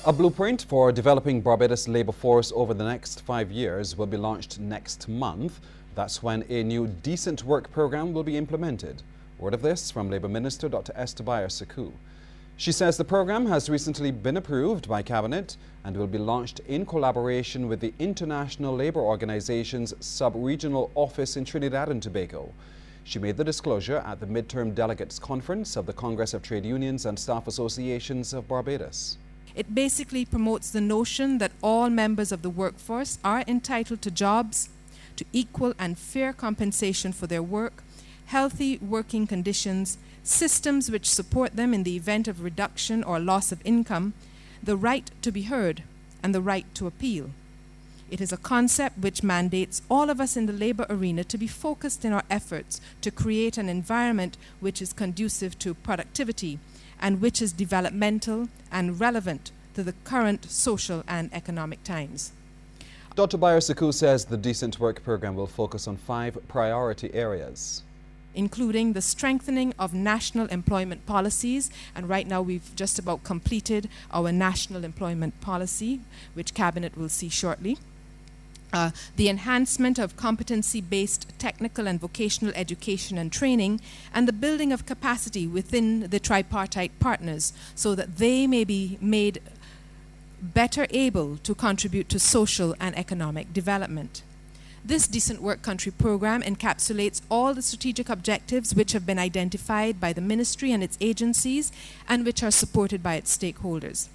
A blueprint for developing Barbados' labour force over the next 5 years will be launched next month. That's when a new decent work programme will be implemented. Word of this from Labour Minister Dr. Estebayar-Sekou. She says the programme has recently been approved by Cabinet and will be launched in collaboration with the International Labour Organization's sub-regional office in Trinidad and Tobago. She made the disclosure at the Midterm Delegates Conference of the Congress of Trade Unions and Staff Associations of Barbados. It basically promotes the notion that all members of the workforce are entitled to jobs, to equal and fair compensation for their work, healthy working conditions, systems which support them in the event of reduction or loss of income, the right to be heard, and the right to appeal. It is a concept which mandates all of us in the labour arena to be focused in our efforts to create an environment which is conducive to productivity and which is developmental and relevant to the current social and economic times. Dr. Bayar-Sekou says the Decent Work Programme will focus on 5 priority areas, including the strengthening of national employment policies, and right now we've just about completed our national employment policy, which Cabinet will see shortly. The enhancement of competency-based technical and vocational education and training, and the building of capacity within the tripartite partners so that they may be made better able to contribute to social and economic development. This Decent Work Country program encapsulates all the strategic objectives which have been identified by the Ministry and its agencies and which are supported by its stakeholders.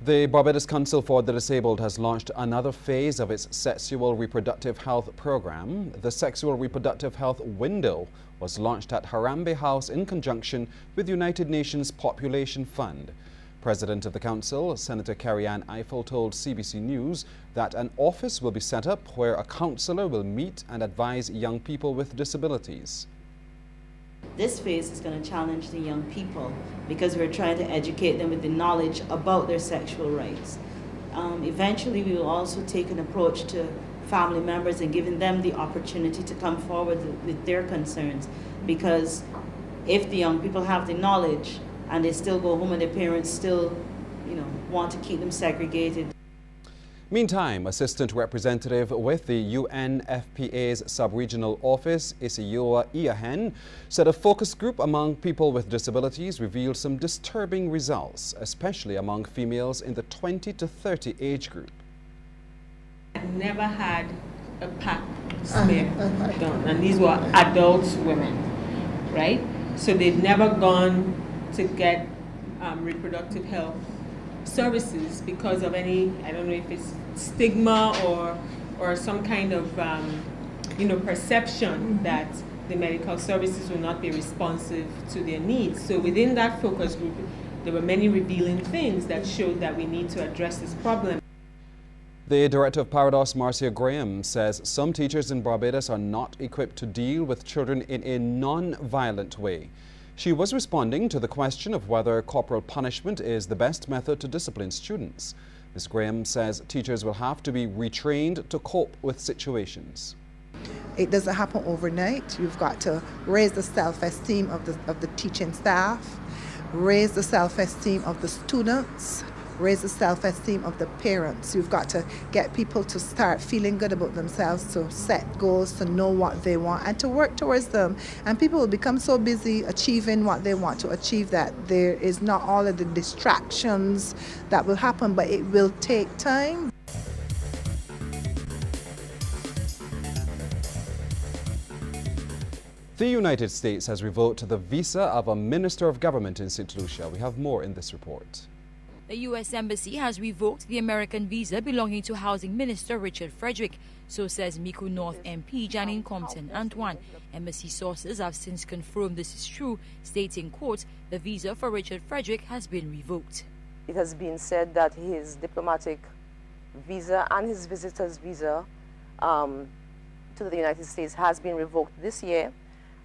The Barbados Council for the Disabled has launched another phase of its sexual reproductive health program. The Sexual Reproductive Health Window was launched at Harambee House in conjunction with United Nations Population Fund. President of the Council, Senator Carrie-Ann Eiffel, told CBC News that an office will be set up where a counsellor will meet and advise young people with disabilities. This phase is going to challenge the young people because we're trying to educate them with the knowledge about their sexual rights. Eventually, we will also take an approach to family members and giving them the opportunity to come forward with their concerns, because if the young people have the knowledge and they still go home and their parents still, want to keep them segregated. Meantime, Assistant Representative with the UNFPA's sub-regional office, Isiyoa Iahen, said a focus group among people with disabilities revealed some disturbing results, especially among females in the 20 to 30 age group. I never had a pap smear done, and these were adult women, right? So they've never gone to get reproductive health services because of any, I don't know if it's stigma or some kind of perception that the medical services will not be responsive to their needs. So within that focus group, there were many revealing things that showed that we need to address this problem. The Director of Parados, Marcia Graham, says some teachers in Barbados are not equipped to deal with children in a non-violent way. She was responding to the question of whether corporal punishment is the best method to discipline students. Ms. Graham says teachers will have to be retrained to cope with situations. It doesn't happen overnight. You've got to raise the self-esteem of the teaching staff, raise the self-esteem of the students, raise the self-esteem of the parents. You've got to get people to start feeling good about themselves, to set goals, to know what they want, and to work towards them. And people will become so busy achieving what they want to achieve that there is not all of the distractions that will happen, but it will take time. The United States has revoked the visa of a Minister of Government in St. Lucia. We have more in this report. The U.S. Embassy has revoked the American visa belonging to Housing Minister Richard Frederick. So says Micoud North MP Janine Compton Antoine. Embassy sources have since confirmed this is true, stating, quote, the visa for Richard Frederick has been revoked. It has been said that his diplomatic visa and his visitor's visa to the United States has been revoked this year.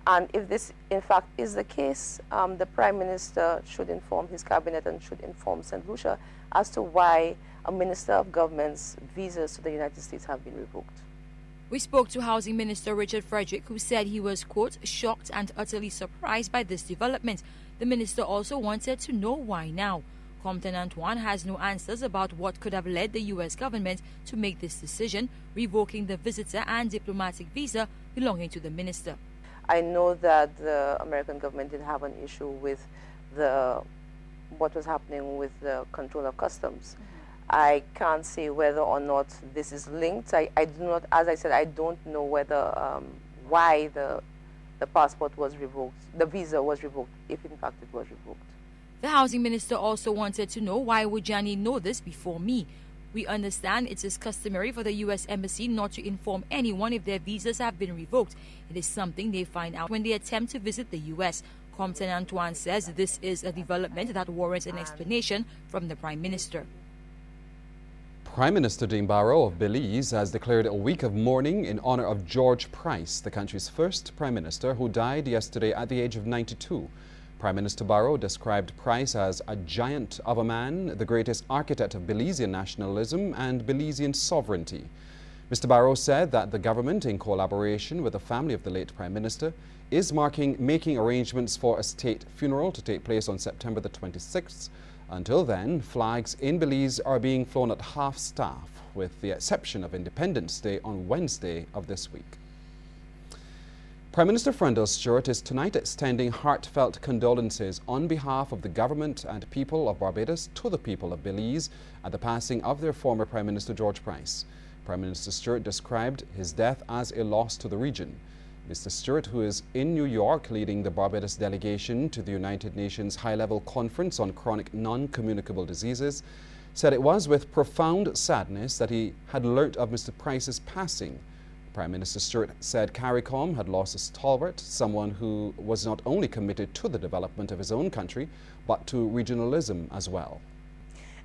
And if this, in fact, is the case, the Prime Minister should inform his cabinet and should inform St. Lucia as to why a Minister of Government's visas to the United States have been revoked. We spoke to Housing Minister Richard Frederick, who said he was, quote, shocked and utterly surprised by this development. The minister also wanted to know why now. Compton Antoine has no answers about what could have led the U.S. government to make this decision, revoking the visitor and diplomatic visa belonging to the minister. I know that the American government did have an issue with what was happening with the control of customs. I can't say whether or not this is linked. I do not, as I said, I don't know whether why the passport was revoked, the visa was revoked, if in fact it was revoked. The housing minister also wanted to know, why would Johnny know this before me? We understand it is customary for the U.S. Embassy not to inform anyone if their visas have been revoked. It is something they find out when they attempt to visit the U.S. Compton Antoine says this is a development that warrants an explanation from the Prime Minister. Prime Minister Dean Barrow of Belize has declared a week of mourning in honor of George Price, the country's first Prime Minister, who died yesterday at the age of 92. Prime Minister Barrow described Price as a giant of a man, the greatest architect of Belizean nationalism and Belizean sovereignty. Mr. Barrow said that the government, in collaboration with the family of the late Prime Minister, is making arrangements for a state funeral to take place on September the 26th. Until then, flags in Belize are being flown at half-staff, with the exception of Independence Day on Wednesday of this week. Prime Minister Frendel Stewart is tonight extending heartfelt condolences on behalf of the government and people of Barbados to the people of Belize at the passing of their former Prime Minister George Price. Prime Minister Stewart described his death as a loss to the region. Mr. Stewart, who is in New York leading the Barbados delegation to the United Nations High-Level Conference on Chronic Non-Communicable Diseases, said it was with profound sadness that he had learnt of Mr. Price's passing. Prime Minister Stewart said CARICOM had lost a stalwart, someone who was not only committed to the development of his own country, but to regionalism as well.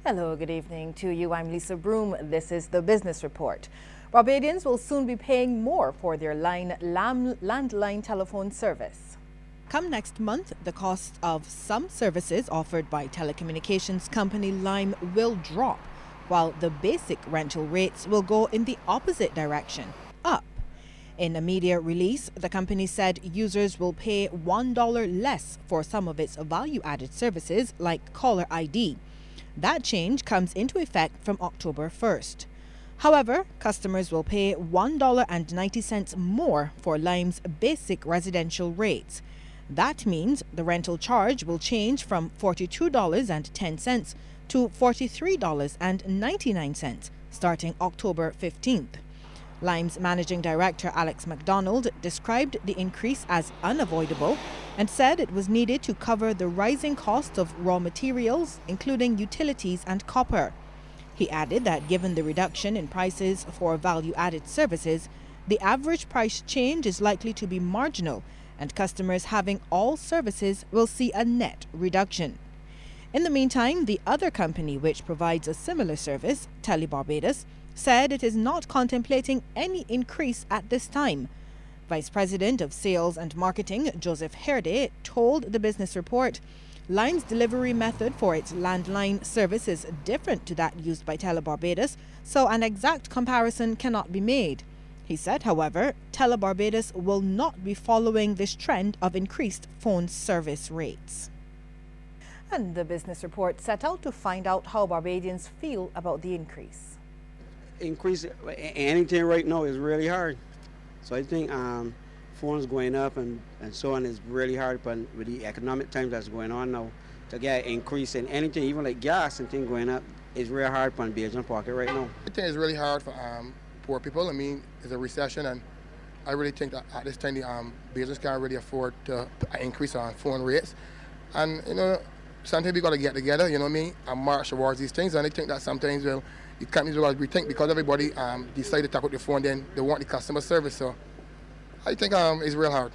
Hello, good evening to you. I'm Lisa Broom. This is the Business Report. Barbadians will soon be paying more for their landline telephone service. Come next month, the cost of some services offered by telecommunications company Lime will drop, while the basic rental rates will go in the opposite direction, up. In a media release, the company said users will pay $1 less for some of its value-added services like caller ID. That change comes into effect from October 1st. However, customers will pay $1.90 more for Lime's basic residential rates. That means the rental charge will change from $42.10 to $43.99 starting October 15th. Lime's managing director Alex MacDonald described the increase as unavoidable and said it was needed to cover the rising cost of raw materials, including utilities and copper. He added that given the reduction in prices for value-added services, the average price change is likely to be marginal, and customers having all services will see a net reduction. In the meantime, the other company which provides a similar service, TeleBarbados, said it is not contemplating any increase at this time. Vice President of Sales and Marketing, Joseph Herde, told the Business Report, Lime's delivery method for its landline service is different to that used by TeleBarbados, so an exact comparison cannot be made. He said, however, TeleBarbados will not be following this trend of increased phone service rates. And the Business Report set out to find out how Barbadians feel about the increase. Increase anything right now is really hard. So I think phones going up and so on is really hard, but with the economic times that's going on now, to get an increase in anything, even like gas and things going up, is really hard for the Bajan pocket right now. I think it's really hard for poor people. I mean, it's a recession, and I really think that at this time the business can't really afford to increase on phone rates. And, you know, sometimes we got to get together, you know what I mean, and march towards these things. And I think that sometimes, well, the companies will rethink because everybody decided to talk with the phone, then they want the customer service. So I think it's real hard.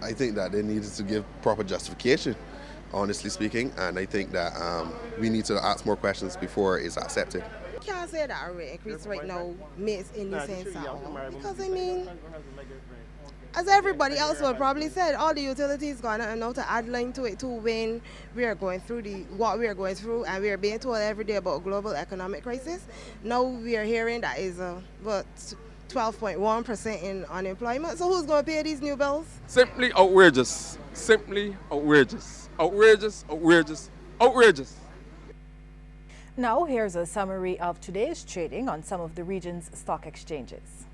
I think that they needed to give proper justification, honestly speaking, and I think that we need to ask more questions before it's accepted. I can't say that a rate increase right now makes any sense at all. Because, I mean, as everybody else will probably said, all the utilities going on now to add line to it too when we are going through what we are going through, and we are being told every day about global economic crisis. Now we are hearing that is 12.1% in unemployment. So who's going to pay these new bills? Simply outrageous. Simply outrageous. Outrageous, outrageous, outrageous. Now, here's a summary of today's trading on some of the region's stock exchanges.